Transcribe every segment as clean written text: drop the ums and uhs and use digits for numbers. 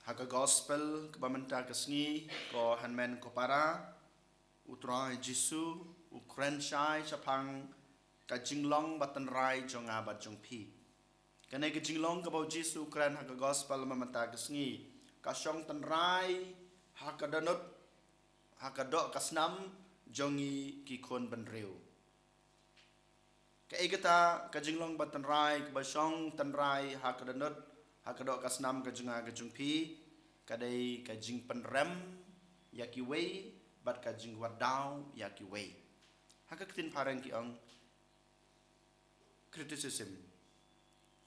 Haka gospel kebamenta kesngi ko hanmen ko para utra Jisu ukren shai chapang ka jinglong batan rai jonga bat jong pi. Kane ka jinglong ka bau Jisu ukren haka gospel mamenta kesngi ka shong tan rai haka danut haka dok kasnam jongi ki kon benreu. Ka egata ka jinglong batan rai ka basong tan rai haka danut haka dok kasnam ka junga ka jungpi kadai ka jing penrem yaki wei bat ka jing wadau yaki wei haka ketin parang ki ang criticism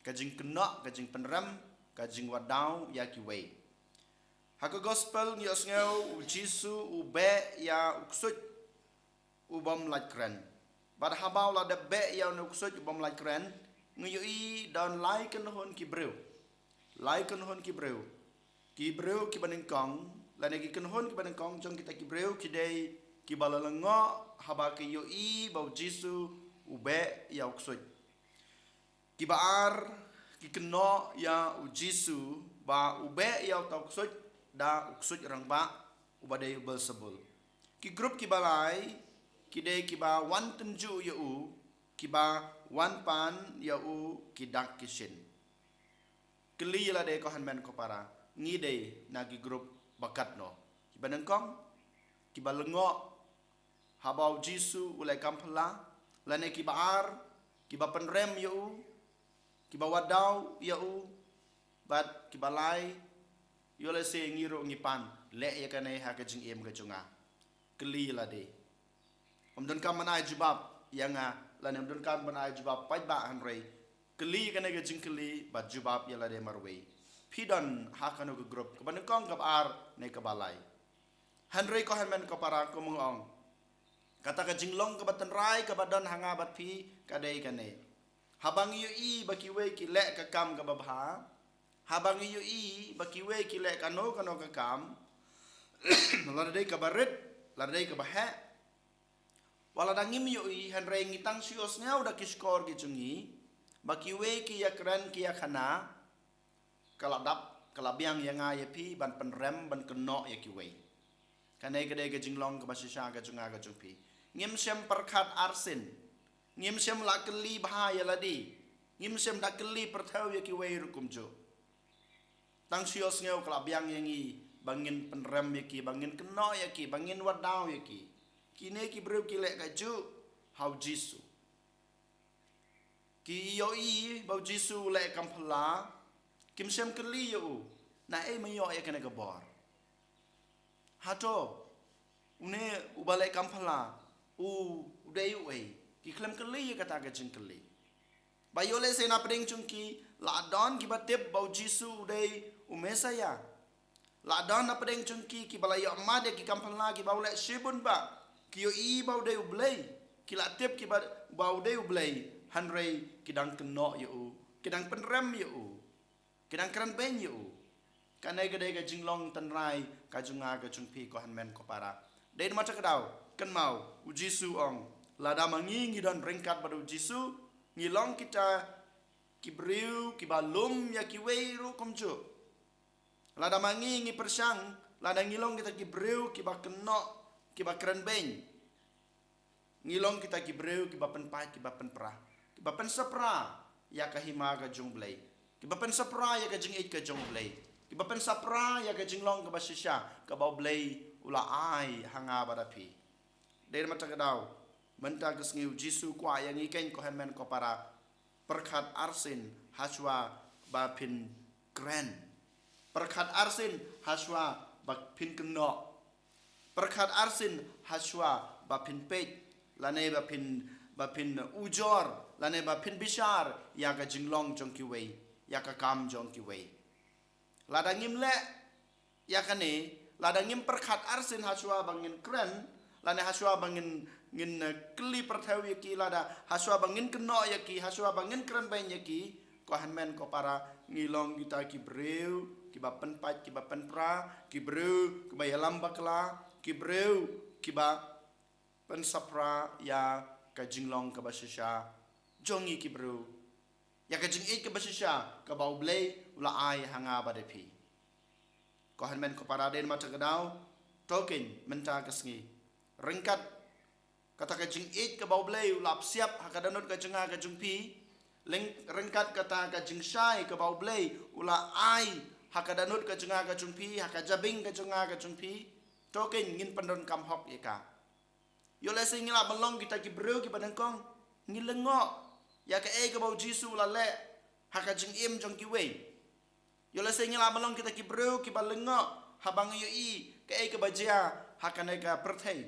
ka jing kena ka jing penrem ka jing wadau yaki wei haka gospel ni osngeu Jisu ube ya uksut ubam lakren bad habau la de be ya uksut ubam lakren ngui dan lai kan hon ki breu lai kan hon ki breu ki baning kong lane ki kan hon ki baning kong jong kita ki breu ki dei ki balalengo haba ki yo bau Jisu ube ya uksut ki baar ki keno ya Jisu ba ube ya uksut da uksut rang ba ubadei ubal sebul ki grup ki balai ki dei ki ba wan tenju ya ki ba wan pan ya ki dak kishin keli la de ko hanmen ko para ngide nagi grup bakat no kibanang kong kibalengo habau Jisu ulai kampala lane kibaar kibapenrem yu kibawadau yu bat kibalai yole se ngiro ngipan le ya kanai ha ka jing em ka junga keli la de omdon kam manai jubab yanga lane omdon kam manai jubab pai ba hanrei keli kanai ka jing keli bat jubab ya la de marwei pidon hakano ke grup kebanang kong kabar ne kebalai hanrei ko hanmen ko para ko mongong kata ka jinglong ke batan rai ke badan hanga bat pi kadai kane habang yu baki we ki le ka kam ka babha habang yu baki we ki le kano ka kam ladai ka barit ladai ka bahe wala dangim yu hanrei ngitang sios ngau da kiskor ki jungi baki we ki yakran ki yakana kaladap kalabiang yang ay pi ban penrem ban keno ya kiwei kanai kedai ke jinglong ke basisha ke junga ke jungpi ngim sem perkat arsin ngim sem la keli bahaya ladi ngim sem dak keli pertau ya kiwei rukumjo tang sios ngeu kalabiang yang i bangin penrem ya ki bangin keno ya ki bangin wadau ya ki kine ki bro ki lek kaju hau Jisu ki yoi bau Jisu lek kampala kim sem keli yu na mayo ya kena gebor hato une ubale kampala udai ki klem keli ya kata ke jingkeli bayole se na peding chungki la don ki batep bau Jisu udai umesaya la don na peding chungki ki balaya amade ki kampala ki baule shibun ba ki yo bau dai ublei ki la tep ki bau dai ublei hanrei kidang keno yu kidang penrem yu kidang kran ben yu kanai gadai ka jinglong tanrai ka junga ka jungpi ko hanmen ko para dei mata kadau kan mau Jisu ong lada mangi ngi don ringkat badu Jisu ngilong kita kibriu kibalum ya kiweiru komju lada mangi ngi persang lada ngilong kita kibriu kibakeno kibakran ben ngilong kita kibriu kibapen pai kibapen pra kibapen sapra ya kahima ka jungblei kibapen sapra ya ka jing 8 ka jong blei kibapen sapra ya ka jinglong ka basisya ka bau blei ula ai hanga badapi der mata kadau menta kesngiu Jisu kwa yang iken ko hanmen ko para perkat arsin haswa bapin kren perkat arsin haswa bapin keno perkat arsin haswa bapin pet lane bapin ujor lane bapin bishar ya ka jinglong jong kiwei ya ka kam jong kiwei lada ngimle ya kane lada ngim perkat arsin haswa bangin kren lane haswa bangin ngin kli pertau yaki lada haswa bangin keno yaki haswa bangin kren bain yaki ko hanmen ko para ngilong kita ki breu ki bapen pat ki bapen pra ki breu ki bayalam bakla ki breu ki ba pen sapra ya ka jinglong ka basisha jongi ki breu ya ka jing 8 ka basisha ka bau blei ula ai hanga badepi ko hanmen ko paraden mata gadau token menta kasngi ringkat kata ka jing it ka bau blei ulap siap hakadanut ka jenga ka jungpi ringkat kata ka jing shai ka bau blei ula ai hakadanut ka jenga ka jungpi hakajabing ka jenga ka jungpi token ngin pandon kam hok eka yo le sing ngila balong kita ki bro ki badangkong ngilengok ya ka e ka bau jisu la le hakajing im jong ki wei yo le sing ngila balong kita ki bro ki balengok habang yo i ka e ka bajia hakane ka perthei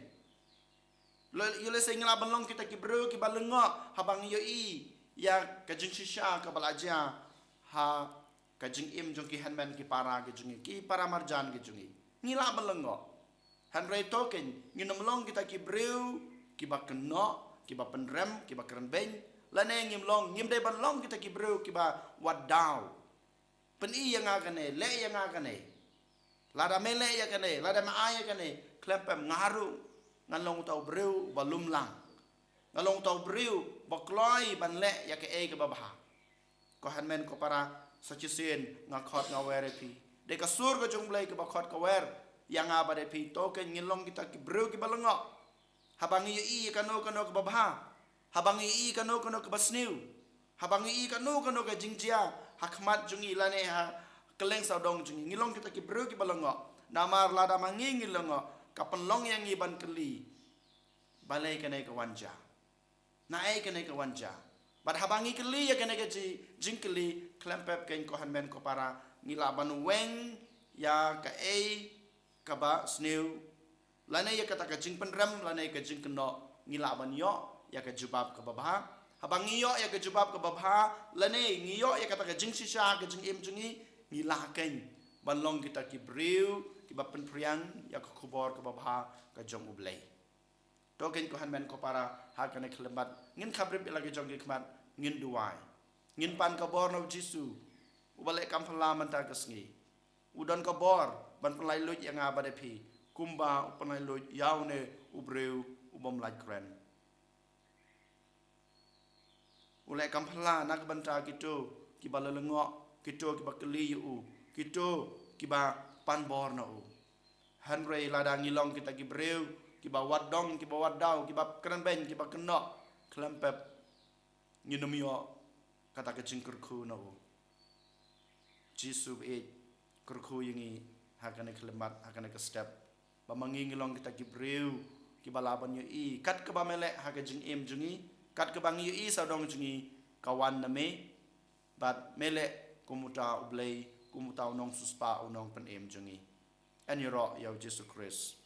yo le sing ngila balong kita ki bro ki balengok habang yo i ya kajing shisha ka balajia ha kajing im jong ki hanman ki para ki para marjan ki jungi ngila balengok Hanrei token nginomlong kita ki breu ki ba kenok ki ba penrem ki ba kerenbeng lane ngimlong ngimdai banlong kita ki breu ki ba wadau peni yang agane le yang agane lada mele ya kane lada ma ya kane klempem ngaru ngalong tau breu ba lumlang ngalong tau breu ba kloi ban le ya ke e ke ba bah ko hanmen ko para sachisin ngakot ngawere pi de ka sur ko jungblai ke ba khot ka wer yang abade pi token ngilong kita ki bro ki balengok habang i kano ke babha habang i kano ke basniu habang i kano ke jingjia hakmat jungi lane ha keleng saudong jungi ngilong kita ki bro ki balengok namar lada mangi ngilong kapenlong yang iban keli balai kene ke wanja nae kene ke wanja bad habangi keli ya kene ke jingkeli klempep ken ko hanmen ko para ngilaban weng ya ka kaba sneu lane ya kata kajing penram lane kajing keno ngilaban yo ya ka jubab ka babha habang yo ya ka jubab ka babha lane ngiyo ya kata kajing sisa kajing im jungi ngilaken balong kita ki breu ki bapen priang ya ka kubor ka babha ka jong ublei token ko hanmen ko para ha kana klembat ngin khabrib lagi jong ki khmat ngin duai ngin pan ka bor no jisu ubale kam phla man ta kasngi udon ka bor ban pelai luj yang abade pi kumba pelai luj yaune ubreu ubom laj kren ulai kampala nak banta gitu kiba lelengok gitu kiba keli u gitu kiba pan bor na u hanrei lada ngilong kita kibreu kiba wadong kiba wadau kiba keren ben kiba kenok klempep nginomio kata kecingkur ku na u jisu e kurku yingi hakane kelemat hakane ke step bamangi ngilong kita kibreu kibalaban yo i kat ke bamele haka jing im jungi kat ke bangi yo i saudong jungi kawan name bat mele kumuta ublei kumuta unong suspa unong pen im jungi en yoro ya Jesus Christ